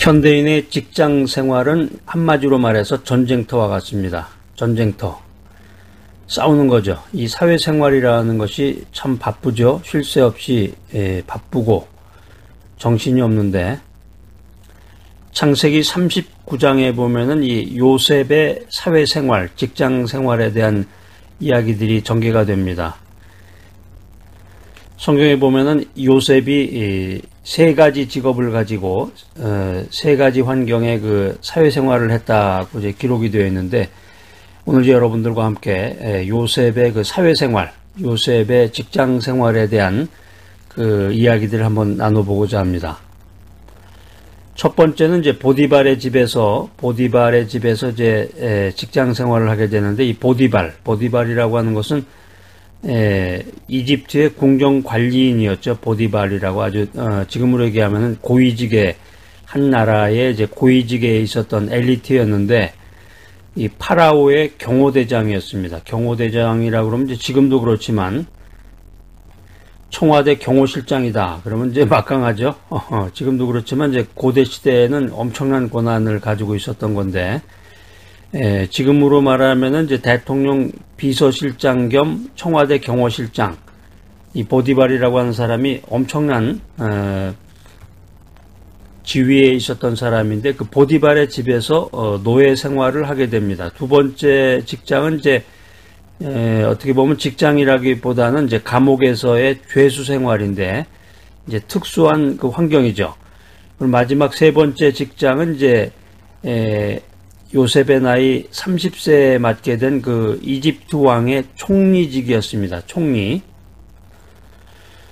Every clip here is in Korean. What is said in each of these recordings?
현대인의 직장 생활은 한마디로 말해서 전쟁터와 같습니다. 전쟁터. 싸우는 거죠. 이 사회생활이라는 것이 참 바쁘죠. 쉴 새 없이 바쁘고 정신이 없는데, 창세기 39장에 보면은 이 요셉의 사회생활, 직장생활에 대한 이야기들이 전개가 됩니다. 성경에 보면은 요셉이 세 가지 직업을 가지고 세 가지 환경의 그 사회생활을 했다고 이제 기록이 되어 있는데, 오늘 여러분들과 함께 요셉의 그 사회생활, 요셉의 직장생활에 대한 그 이야기들을 한번 나눠보고자 합니다. 첫 번째는 이제 보디발의 집에서 이제 직장생활을 하게 되는데, 이 보디발이라고 하는 것은 이집트의 궁정 관리인이었죠. 보디발이라고 아주 지금으로 얘기하면은 고위직에, 한 나라의 이제 고위직에 있었던 엘리트였는데, 이 파라오의 경호대장이었습니다. 경호대장이라고 그러면 이제 지금도 그렇지만 청와대 경호실장이다 그러면 이제 막강하죠. 지금도 그렇지만 이제 고대 시대에는 엄청난 권한을 가지고 있었던 건데, 지금으로 말하면은 이제 대통령 비서실장 겸 청와대 경호실장, 이 보디발이라고 하는 사람이 엄청난 지위에 있었던 사람인데, 그 보디발의 집에서 노예 생활을 하게 됩니다. 두 번째 직장은 이제 어떻게 보면 직장이라기보다는 이제 감옥에서의 죄수 생활인데, 이제 특수한 그 환경이죠. 그리고 마지막 세 번째 직장은 이제 요셉의 나이 30세에 맡게 된 그 이집트 왕의 총리직이었습니다. 총리.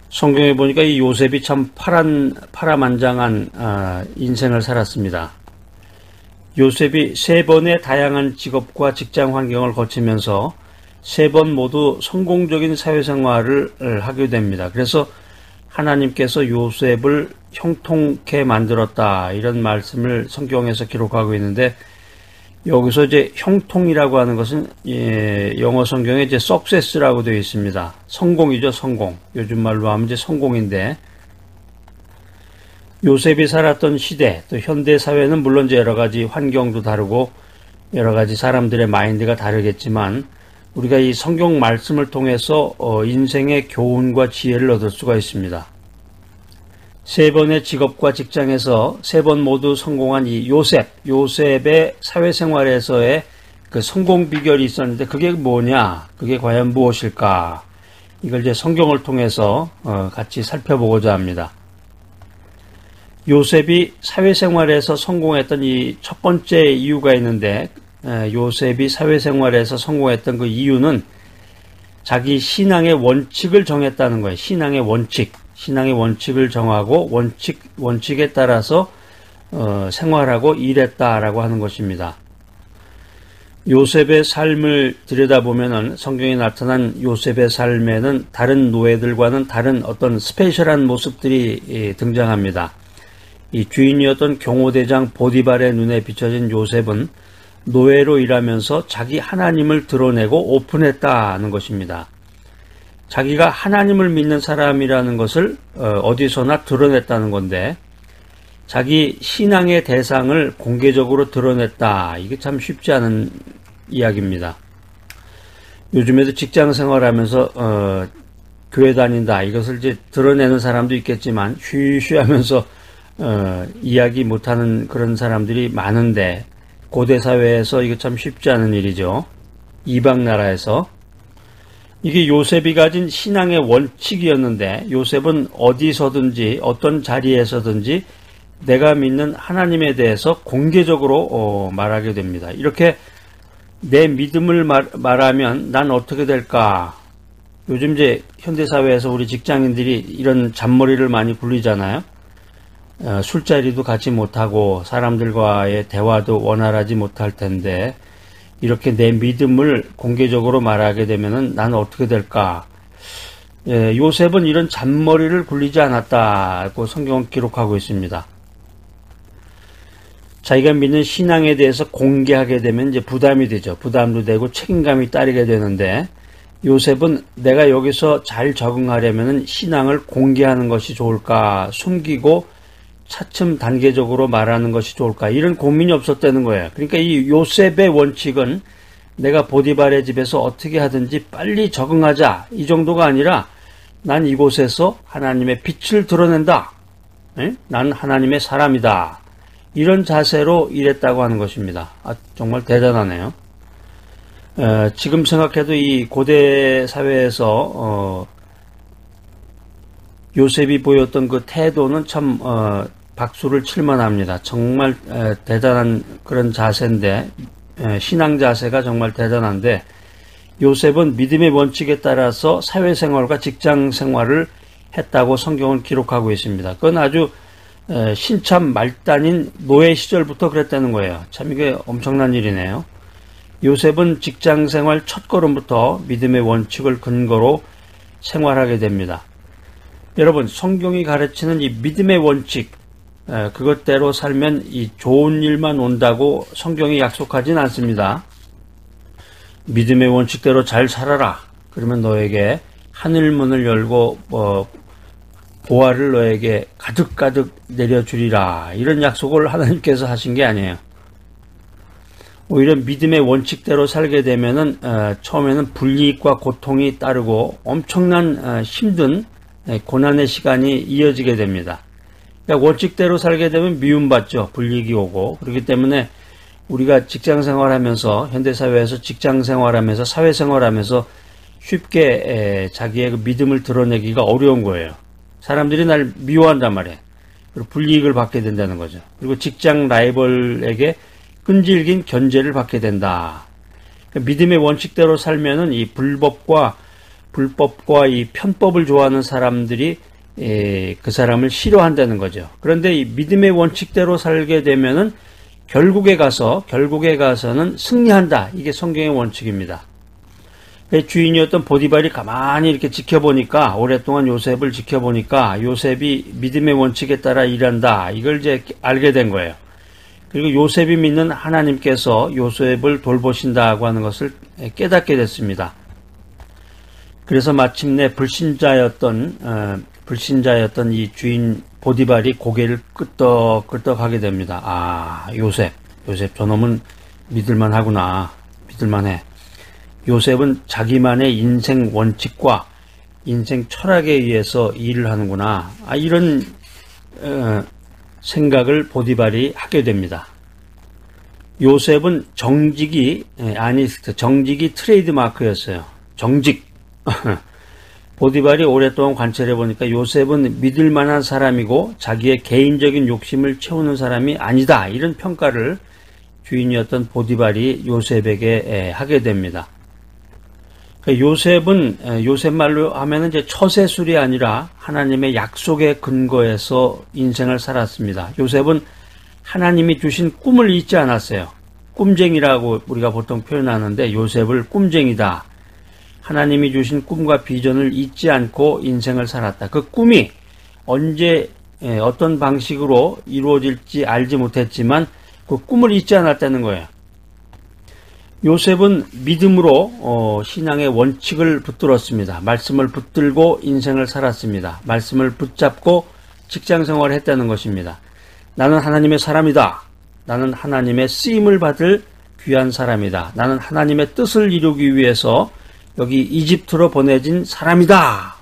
성경에 보니까 이 요셉이 참 파란만장한 인생을 살았습니다. 요셉이 세 번의 다양한 직업과 직장 환경을 거치면서 세 번 모두 성공적인 사회생활을 하게 됩니다. 그래서 하나님께서 요셉을 형통케 만들었다, 이런 말씀을 성경에서 기록하고 있는데, 여기서 이제 형통이라고 하는 것은 영어 성경에 이제 success라고 되어 있습니다. 성공이죠, 성공. 요즘 말로 하면 이제 성공인데, 요셉이 살았던 시대, 또 현대 사회는 물론 이제 여러 가지 환경도 다르고 여러 가지 사람들의 마인드가 다르겠지만, 우리가 이 성경 말씀을 통해서 인생의 교훈과 지혜를 얻을 수가 있습니다. 세 번의 직업과 직장에서 세 번 모두 성공한 이 요셉의 사회생활에서의 그 성공 비결이 있었는데, 그게 뭐냐? 그게 과연 무엇일까? 이걸 이제 성경을 통해서 같이 살펴보고자 합니다. 요셉이 사회생활에서 성공했던 이 첫 번째 이유가 있는데, 요셉이 사회생활에서 성공했던 그 이유는 자기 신앙의 원칙을 정했다는 거예요. 신앙의 원칙을 정하고 원칙에 따라서 생활하고 일했다라고 하는 것입니다. 요셉의 삶을 들여다보면은 성경에 나타난 요셉의 삶에는 다른 노예들과는 다른 어떤 스페셜한 모습들이 등장합니다. 이 주인이었던 경호대장 보디발의 눈에 비춰진 요셉은 노예로 일하면서 자기 하나님을 드러내고 오픈했다는 것입니다. 자기가 하나님을 믿는 사람이라는 것을 어디서나 드러냈다는 건데, 자기 신앙의 대상을 공개적으로 드러냈다. 이게 참 쉽지 않은 이야기입니다. 요즘에도 직장 생활하면서 교회 다닌다, 이것을 이제 드러내는 사람도 있겠지만 쉬쉬하면서 이야기 못하는 그런 사람들이 많은데, 고대 사회에서 이거 참 쉽지 않은 일이죠. 이방 나라에서. 이게 요셉이 가진 신앙의 원칙이었는데, 요셉은 어디서든지 어떤 자리에서든지 내가 믿는 하나님에 대해서 공개적으로 말하게 됩니다. 이렇게 내 믿음을 말하면 난 어떻게 될까? 요즘 이제 현대사회에서 우리 직장인들이 이런 잔머리를 많이 굴리잖아요. 술자리도 같이 못하고 사람들과의 대화도 원활하지 못할 텐데, 이렇게 내 믿음을 공개적으로 말하게 되면은 나는 어떻게 될까? 요셉은 이런 잔머리를 굴리지 않았다고 성경은 기록하고 있습니다. 자기가 믿는 신앙에 대해서 공개하게 되면 이제 부담이 되죠. 부담도 되고 책임감이 따르게 되는데, 요셉은 내가 여기서 잘 적응하려면 신앙을 공개하는 것이 좋을까, 숨기고 차츰 단계적으로 말하는 것이 좋을까? 이런 고민이 없었다는 거예요. 그러니까 이 요셉의 원칙은 내가 보디발의 집에서 어떻게 하든지 빨리 적응하자. 이 정도가 아니라 난 이곳에서 하나님의 빛을 드러낸다. 난 하나님의 사람이다. 이런 자세로 일했다고 하는 것입니다. 정말 대단하네요. 지금 생각해도 이 고대 사회에서 요셉이 보였던 그 태도는 참 박수를 칠만합니다. 정말 대단한 그런 자세인데, 신앙 자세가 정말 대단한데, 요셉은 믿음의 원칙에 따라서 사회생활과 직장생활을 했다고 성경은 기록하고 있습니다. 그건 아주 신참 말단인 노예 시절부터 그랬다는 거예요. 참 이게 엄청난 일이네요. 요셉은 직장생활 첫걸음부터 믿음의 원칙을 근거로 생활하게 됩니다. 여러분, 성경이 가르치는 이 믿음의 원칙, 그것대로 살면 이 좋은 일만 온다고 성경이 약속하진 않습니다. 믿음의 원칙대로 잘 살아라. 그러면 너에게 하늘문을 열고 보화를 너에게 가득가득 내려주리라. 이런 약속을 하나님께서 하신 게 아니에요. 오히려 믿음의 원칙대로 살게 되면은 처음에는 불이익과 고통이 따르고 엄청난 힘든 고난의 시간이 이어지게 됩니다. 그러니까 원칙대로 살게 되면 미움받죠. 불이익이 오고. 그렇기 때문에 우리가 직장생활하면서 현대사회에서 직장생활하면서 사회생활하면서 쉽게 자기의 그 믿음을 드러내기가 어려운 거예요. 사람들이 날 미워한단 말이에요. 그리고 불이익을 받게 된다는 거죠. 그리고 직장 라이벌에게 끈질긴 견제를 받게 된다. 그러니까 믿음의 원칙대로 살면은 이 불법과 이 편법을 좋아하는 사람들이 그 사람을 싫어한다는 거죠. 그런데 이 믿음의 원칙대로 살게 되면은 결국에 가서는 승리한다. 이게 성경의 원칙입니다. 주인이었던 보디발이 가만히 이렇게 지켜보니까, 오랫동안 요셉을 지켜보니까 요셉이 믿음의 원칙에 따라 일한다. 이걸 이제 알게 된 거예요. 그리고 요셉이 믿는 하나님께서 요셉을 돌보신다고 하는 것을 깨닫게 됐습니다. 그래서 마침내 불신자였던 이 주인 보디발이 고개를 끄덕끄덕하게 됩니다. 요셉 저놈은 믿을만 하구나. 믿을만해. 요셉은 자기만의 인생 원칙과 인생 철학에 의해서 일을 하는구나. 이런 생각을 보디발이 하게 됩니다. 요셉은 정직이 트레이드 마크였어요. 정직. 보디발이 오랫동안 관찰해 보니까 요셉은 믿을 만한 사람이고 자기의 개인적인 욕심을 채우는 사람이 아니다. 이런 평가를 주인이었던 보디발이 요셉에게 하게 됩니다. 요셉은 요셉 말로 하면은 이제 처세술이 아니라 하나님의 약속에 근거해서 인생을 살았습니다. 요셉은 하나님이 주신 꿈을 잊지 않았어요. 꿈쟁이라고 우리가 보통 표현하는데 요셉을 꿈쟁이다. 하나님이 주신 꿈과 비전을 잊지 않고 인생을 살았다. 그 꿈이 언제 어떤 방식으로 이루어질지 알지 못했지만 그 꿈을 잊지 않았다는 거예요. 요셉은 믿음으로 신앙의 원칙을 붙들었습니다. 말씀을 붙들고 인생을 살았습니다. 말씀을 붙잡고 직장생활을 했다는 것입니다. 나는 하나님의 사람이다. 나는 하나님의 쓰임을 받을 귀한 사람이다. 나는 하나님의 뜻을 이루기 위해서 여기 이집트로 보내진 사람이다.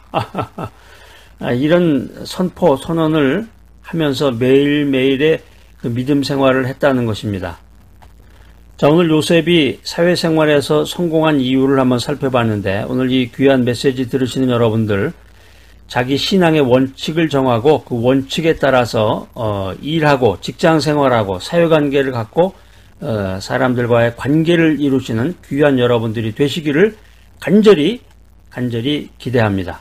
이런 선언을 하면서 매일매일의 그 믿음 생활을 했다는 것입니다. 자, 오늘 요셉이 사회생활에서 성공한 이유를 한번 살펴봤는데, 오늘 이 귀한 메시지 들으시는 여러분들, 자기 신앙의 원칙을 정하고 그 원칙에 따라서 일하고 직장생활하고 사회관계를 갖고 사람들과의 관계를 이루시는 귀한 여러분들이 되시기를 간절히 기대합니다.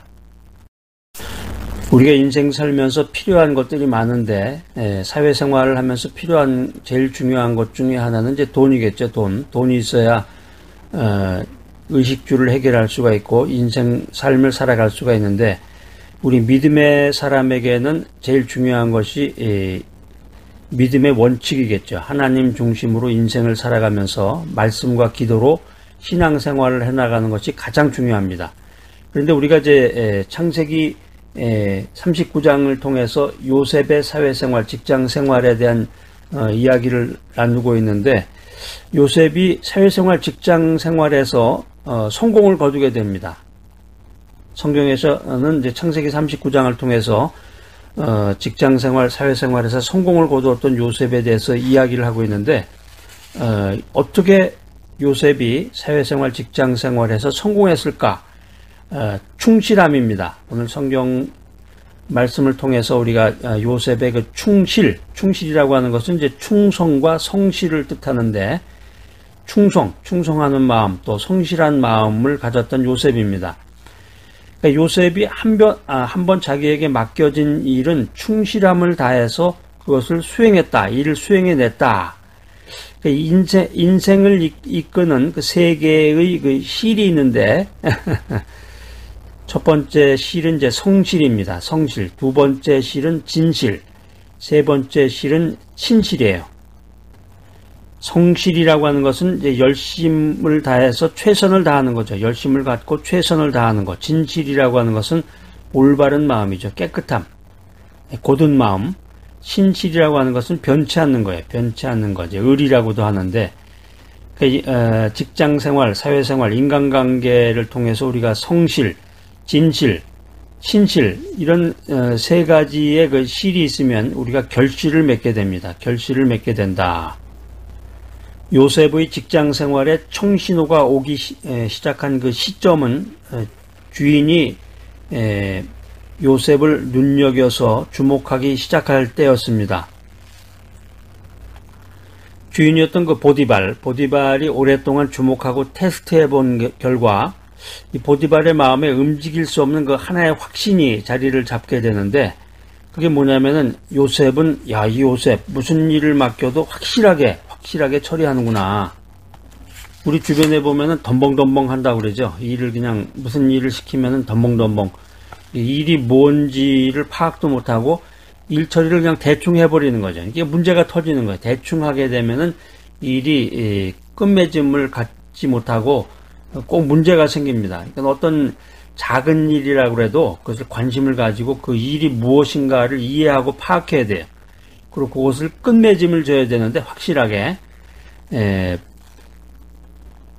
우리가 인생 살면서 필요한 것들이 많은데 사회생활을 하면서 필요한 제일 중요한 것 중에 하나는 이제 돈이겠죠. 돈이 있어야 의식주를 해결할 수가 있고 인생 삶을 살아갈 수가 있는데 우리 믿음의 사람에게는 제일 중요한 것이 믿음의 원칙이겠죠. 하나님 중심으로 인생을 살아가면서 말씀과 기도로 신앙생활을 해나가는 것이 가장 중요합니다. 그런데 우리가 이제 창세기 39장을 통해서 요셉의 사회생활, 직장생활에 대한 이야기를 나누고 있는데, 요셉이 사회생활, 직장생활에서 성공을 거두게 됩니다. 성경에서는 이제 창세기 39장을 통해서 직장생활, 사회생활에서 성공을 거두었던 요셉에 대해서 이야기를 하고 있는데, 어떻게 요셉이 사회생활, 직장생활에서 성공했을까? 충실함입니다. 오늘 성경 말씀을 통해서 우리가 요셉의 그 충실이라고 하는 것은 이제 충성과 성실을 뜻하는데, 충성하는 마음, 또 성실한 마음을 가졌던 요셉입니다. 그러니까 요셉이 한 번 자기에게 맡겨진 일은 충실함을 다해서 그것을 수행했다, 일을 수행해냈다. 그러니까 인생을 이끄는 그 세 개의 그 실이 있는데, 첫 번째 실은 이제 성실입니다. 성실. 두 번째 실은 진실. 세 번째 실은 신실이에요. 성실이라고 하는 것은 이제 열심을 다해서 최선을 다하는 거죠. 열심을 갖고 최선을 다하는 것. 진실이라고 하는 것은 올바른 마음이죠. 깨끗함. 곧은 마음. 신실이라고 하는 것은 변치 않는 거예요. 변치 않는 거죠. 의리라고도 하는데, 직장생활, 사회생활, 인간관계를 통해서 우리가 성실, 진실, 신실 이런 세 가지의 그 실이 있으면 우리가 결실을 맺게 됩니다. 결실을 맺게 된다. 요셉의 직장생활에 청신호가 오기 시작한 그 시점은 주인이 요셉을 눈여겨서 주목하기 시작할 때였습니다. 주인이었던 그 보디발이 오랫동안 주목하고 테스트해 본 결과, 이 보디발의 마음에 움직일 수 없는 그 하나의 확신이 자리를 잡게 되는데, 그게 뭐냐면은 요셉은, 이 요셉 무슨 일을 맡겨도 확실하게 처리하는구나. 우리 주변에 보면은 덤벙덤벙 한다고 그러죠. 일을 그냥 무슨 일을 시키면은 덤벙덤벙. 일이 뭔지를 파악도 못하고 일 처리를 그냥 대충 해버리는 거죠. 이게 문제가 터지는 거예요. 대충 하게 되면은 일이 끝맺음을 갖지 못하고 꼭 문제가 생깁니다. 그러니까 어떤 작은 일이라고 해도 그것을 관심을 가지고 그 일이 무엇인가를 이해하고 파악해야 돼요. 그리고 그것을 끝맺음을 줘야 되는데, 확실하게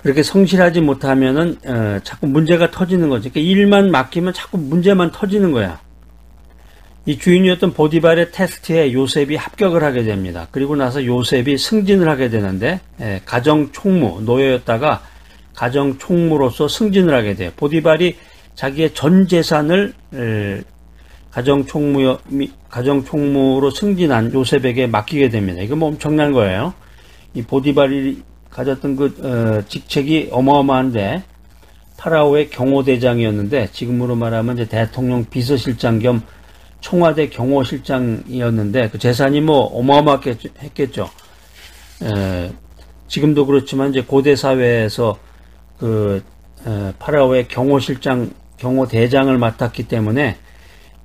그렇게 성실하지 못하면은 자꾸 문제가 터지는 거죠. 그러니까 일만 맡기면 자꾸 문제만 터지는 거야. 이 주인이었던 보디발의 테스트에 요셉이 합격을 하게 됩니다. 그리고 나서 요셉이 승진을 하게 되는데, 가정총무, 노예였다가 가정총무로서 승진을 하게 돼요. 보디발이 자기의 전 재산을 가정총무로 승진한 요셉에게 맡기게 됩니다. 이거 뭐 엄청난 거예요. 이 보디발이 가졌던 그 직책이 어마어마한데, 파라오의 경호대장이었는데, 지금으로 말하면 이제 대통령 비서실장 겸 청와대 경호실장이었는데, 그 재산이 뭐 어마어마하게 했겠죠. 지금도 그렇지만 이제 고대 사회에서 그 파라오의 경호대장을 맡았기 때문에,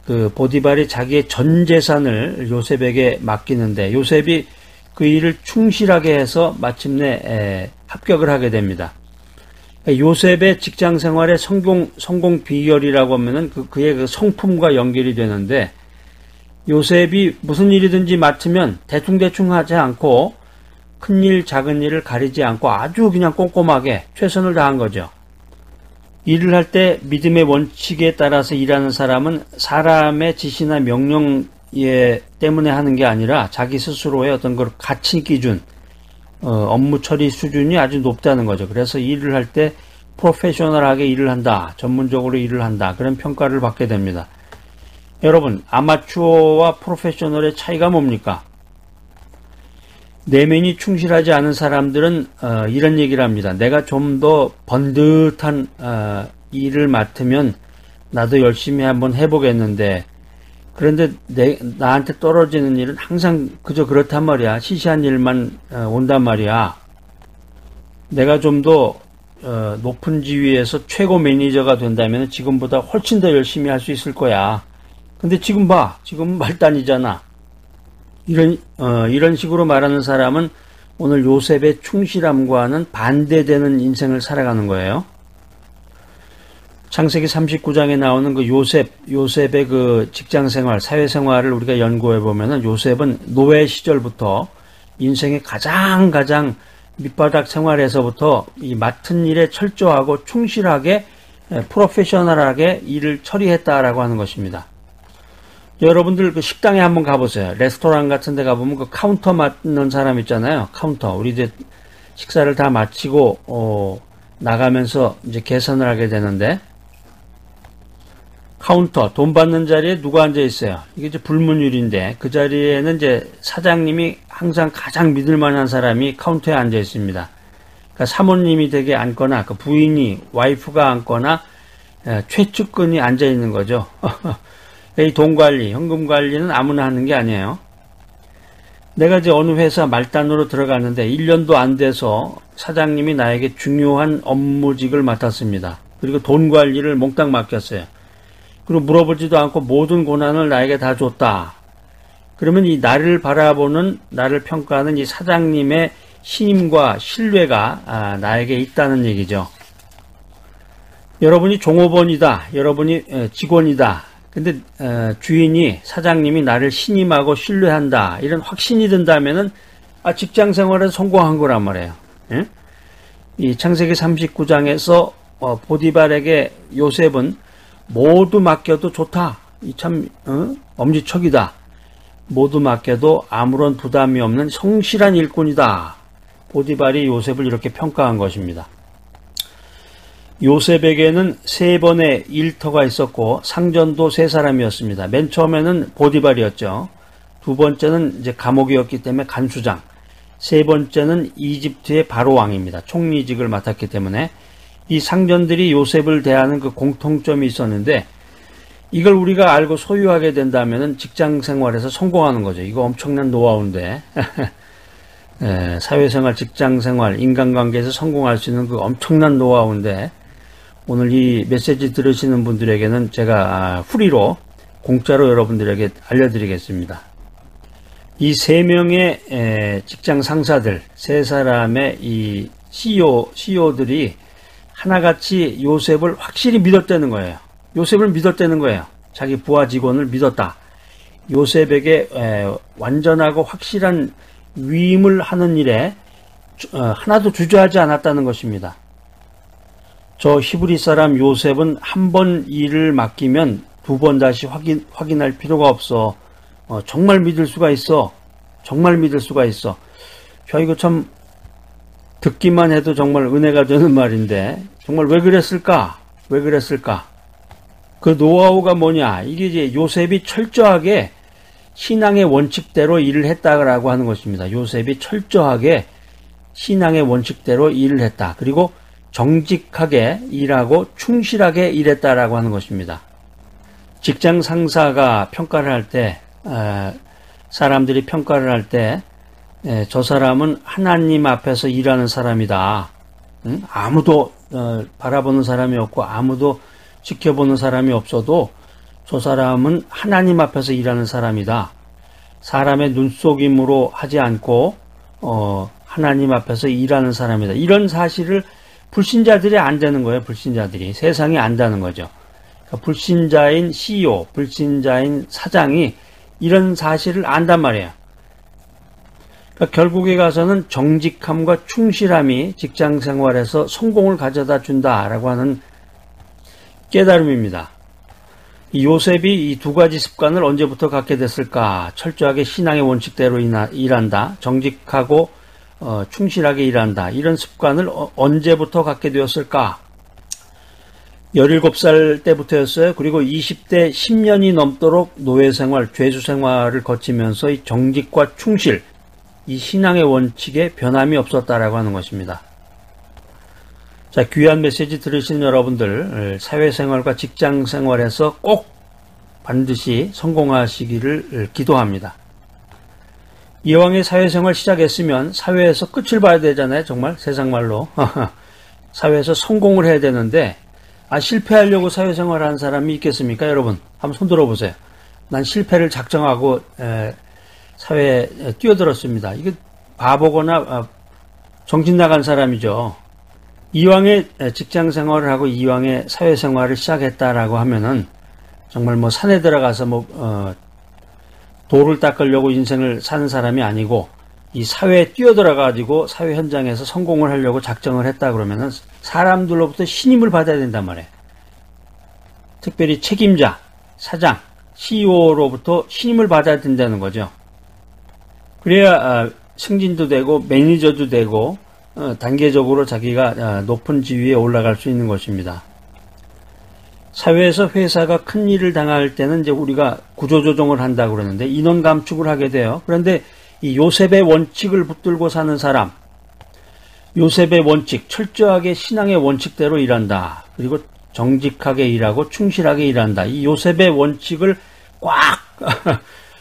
그 보디발이 자기의 전 재산을 요셉에게 맡기는데, 요셉이 그 일을 충실하게 해서 마침내 합격을 하게 됩니다. 요셉의 직장 생활의 성공 비결이라고 하면은 그의 그 성품과 연결이 되는데, 요셉이 무슨 일이든지 맡으면 대충대충 하지 않고 큰 일, 작은 일을 가리지 않고 아주 그냥 꼼꼼하게 최선을 다한 거죠. 일을 할 때 믿음의 원칙에 따라서 일하는 사람은 사람의 지시나 명령 때문에 하는 게 아니라 자기 스스로의 어떤 그 가치 기준, 업무 처리 수준이 아주 높다는 거죠. 그래서 일을 할 때 프로페셔널하게 일을 한다, 전문적으로 일을 한다, 그런 평가를 받게 됩니다. 여러분, 아마추어와 프로페셔널의 차이가 뭡니까? 내면이 충실하지 않은 사람들은 이런 얘기를 합니다. 내가 좀 더 번듯한 일을 맡으면 나도 열심히 한번 해보겠는데, 그런데 나한테 떨어지는 일은 항상 그저 그렇단 말이야. 시시한 일만 온단 말이야. 내가 좀 더 높은 지위에서 최고 매니저가 된다면 지금보다 훨씬 더 열심히 할 수 있을 거야. 근데 지금 봐. 지금 말단이잖아. 이런 식으로 말하는 사람은 오늘 요셉의 충실함과는 반대되는 인생을 살아가는 거예요. 창세기 39장에 나오는 그 요셉의 그 직장 생활, 사회 생활을 우리가 연구해 보면은 요셉은 노예 시절부터 인생의 가장 밑바닥 생활에서부터 이 맡은 일에 철저하고 충실하게 프로페셔널하게 일을 처리했다라고 하는 것입니다. 여러분들 그 식당에 한번 가보세요. 레스토랑 같은 데 가보면 그 카운터 맡는 사람 있잖아요. 카운터. 우리 이제 식사를 다 마치고 나가면서 이제 계산을 하게 되는데 카운터, 돈 받는 자리에 누가 앉아 있어요? 이게 이제 불문율인데 그 자리에는 이제 사장님이 항상 가장 믿을 만한 사람이 카운터에 앉아 있습니다. 그러니까 사모님이 되게 앉거나 그 부인이 와이프가 앉거나 최측근이 앉아 있는 거죠. 이 돈 관리, 현금 관리는 아무나 하는 게 아니에요. 내가 이제 어느 회사 말단으로 들어갔는데 1년도 안 돼서 사장님이 나에게 중요한 업무직을 맡았습니다. 그리고 돈 관리를 몽땅 맡겼어요. 그리고 물어보지도 않고 모든 고난을 나에게 다 줬다. 그러면 이 나를 바라보는, 나를 평가하는 이 사장님의 신임과 신뢰가 나에게 있다는 얘기죠. 여러분이 종업원이다. 여러분이 직원이다. 근데 주인이, 사장님이 나를 신임하고 신뢰한다. 이런 확신이 든다면은 직장 생활에 성공한 거란 말이에요. 예? 이 창세기 39장에서 보디발에게 요셉은 모두 맡겨도 좋다. 이 참 엄지척이다. 모두 맡겨도 아무런 부담이 없는 성실한 일꾼이다. 보디발이 요셉을 이렇게 평가한 것입니다. 요셉에게는 3번의 일터가 있었고 상전도 3사람이었습니다. 맨 처음에는 보디발이었죠. 두 번째는 이제 감옥이었기 때문에 간수장. 세 번째는 이집트의 바로 왕입니다. 총리직을 맡았기 때문에 이 상전들이 요셉을 대하는 그 공통점이 있었는데 이걸 우리가 알고 소유하게 된다면 직장 생활에서 성공하는 거죠. 이거 엄청난 노하우인데 사회생활, 직장생활, 인간관계에서 성공할 수 있는 그 엄청난 노하우인데 오늘 이 메시지 들으시는 분들에게는 제가 프리로 공짜로 여러분들에게 알려드리겠습니다. 이 3명의 직장 상사들, 3사람의 이 CEO들이 하나같이 요셉을 확실히 믿었다는 거예요. 요셉을 믿었다는 거예요. 자기 부하 직원을 믿었다. 요셉에게 완전하고 확실한 위임을 하는 일에 하나도 주저하지 않았다는 것입니다. 저 히브리 사람 요셉은 한 번 일을 맡기면 2번 다시 확인할 필요가 없어. 정말 믿을 수가 있어. 정말 믿을 수가 있어. 저 이거 참 듣기만 해도 정말 은혜가 되는 말인데 정말 왜 그랬을까? 왜 그랬을까? 그 노하우가 뭐냐? 이게 이제 요셉이 철저하게 신앙의 원칙대로 일을 했다라고 하는 것입니다. 요셉이 철저하게 신앙의 원칙대로 일을 했다. 그리고 정직하게 일하고 충실하게 일했다라고 하는 것입니다. 직장 상사가 평가를 할 때, 사람들이 평가를 할 때, 저 사람은 하나님 앞에서 일하는 사람이다. 아무도 바라보는 사람이 없고 아무도 지켜보는 사람이 없어도 저 사람은 하나님 앞에서 일하는 사람이다. 사람의 눈속임으로 하지 않고 하나님 앞에서 일하는 사람이다. 이런 사실을 불신자들이 안다는 거예요. 불신자들이. 세상이 안다는 거죠. 그러니까 불신자인 CEO, 불신자인 사장이 이런 사실을 안단 말이에요. 그러니까 결국에 가서는 정직함과 충실함이 직장 생활에서 성공을 가져다 준다라고 하는 깨달음입니다. 이 요셉이 이 2가지 습관을 언제부터 갖게 됐을까? 철저하게 신앙의 원칙대로 일한다. 정직하고 충실하게 일한다. 이런 습관을 언제부터 갖게 되었을까? 17살 때부터였어요. 그리고 20대 10년이 넘도록 노예생활, 죄수생활을 거치면서 이 정직과 충실, 이 신앙의 원칙에 변함이 없었다라고 하는 것입니다. 자, 귀한 메시지 들으시는 여러분들, 사회생활과 직장생활에서 꼭 반드시 성공하시기를 기도합니다. 이왕에 사회생활 시작했으면 사회에서 끝을 봐야 되잖아요. 정말 세상말로. 사회에서 성공을 해야 되는데 실패하려고 사회생활 하는 사람이 있겠습니까? 여러분 한번 손 들어보세요. 난 실패를 작정하고 사회에 뛰어들었습니다. 이게 바보거나 정신 나간 사람이죠. 이왕에 직장 생활을 하고 이왕에 사회 생활을 시작했다라고 하면은 정말 뭐 산에 들어가서 돌을 닦으려고 인생을 사는 사람이 아니고 이 사회에 뛰어들어가지고 사회 현장에서 성공을 하려고 작정을 했다 그러면은 사람들로부터 신임을 받아야 된단 말이에요. 특별히 책임자, 사장, CEO로부터 신임을 받아야 된다는 거죠. 그래야 승진도 되고 매니저도 되고 단계적으로 자기가 높은 지위에 올라갈 수 있는 것입니다. 사회에서 회사가 큰 일을 당할 때는 이제 우리가 구조조정을 한다고 그러는데 인원 감축을 하게 돼요. 그런데 이 요셉의 원칙을 붙들고 사는 사람, 요셉의 원칙, 철저하게 신앙의 원칙대로 일한다. 그리고 정직하게 일하고 충실하게 일한다. 이 요셉의 원칙을 꽉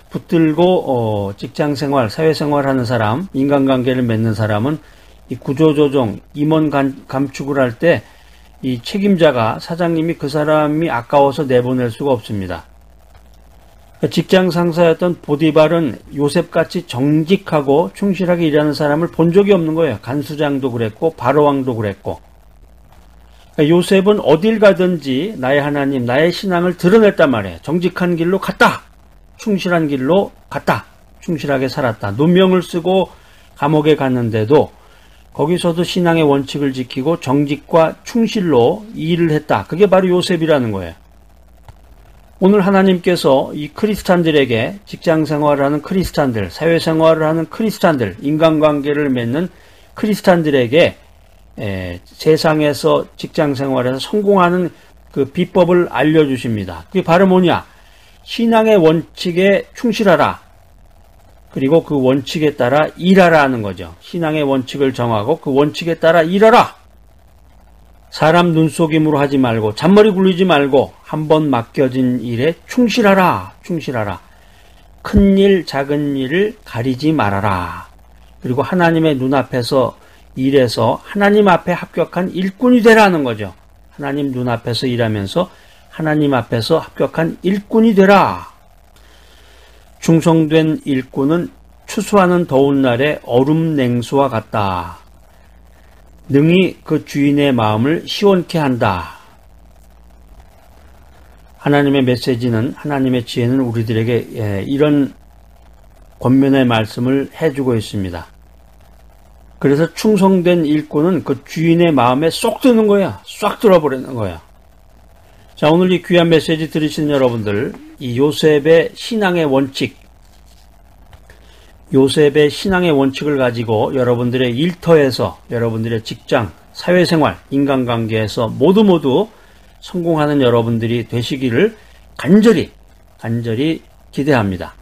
붙들고 직장생활, 사회생활 하는 사람, 인간관계를 맺는 사람은 이 구조조정, 임원 감축을 할 때 이 책임자가, 사장님이 그 사람이 아까워서 내보낼 수가 없습니다. 직장 상사였던 보디발은 요셉같이 정직하고 충실하게 일하는 사람을 본 적이 없는 거예요. 간수장도 그랬고 바로왕도 그랬고. 요셉은 어딜 가든지 나의 하나님, 나의 신앙을 드러냈단 말이에요. 정직한 길로 갔다. 충실한 길로 갔다. 충실하게 살았다. 누명을 쓰고 감옥에 갔는데도 거기서도 신앙의 원칙을 지키고 정직과 충실로 일을 했다. 그게 바로 요셉이라는 거예요. 오늘 하나님께서 이 크리스찬들에게 직장생활을 하는 크리스찬들, 사회생활을 하는 크리스찬들, 인간관계를 맺는 크리스찬들에게 세상에서 직장생활에서 성공하는 그 비법을 알려주십니다. 그게 바로 뭐냐? 신앙의 원칙에 충실하라. 그리고 그 원칙에 따라 일하라는 거죠. 신앙의 원칙을 정하고 그 원칙에 따라 일하라. 사람 눈속임으로 하지 말고 잔머리 굴리지 말고 한번 맡겨진 일에 충실하라. 충실하라. 큰 일, 작은 일을 가리지 말아라. 그리고 하나님의 눈앞에서 일해서 하나님 앞에 합격한 일꾼이 되라는 거죠. 하나님 눈앞에서 일하면서 하나님 앞에서 합격한 일꾼이 되라. 충성된 일꾼은 추수하는 더운 날에 얼음 냉수와 같다. 능히 그 주인의 마음을 시원케 한다. 하나님의 메시지는, 하나님의 지혜는 우리들에게 이런 권면의 말씀을 해주고 있습니다. 그래서 충성된 일꾼은 그 주인의 마음에 쏙 드는 거야. 쏙 들어버리는 거야. 자, 오늘 이 귀한 메시지 들으신 여러분들, 이 요셉의 신앙의 원칙, 요셉의 신앙의 원칙을 가지고 여러분들의 일터에서, 여러분들의 직장, 사회생활, 인간관계에서 모두 성공하는 여러분들이 되시기를 간절히 기대합니다.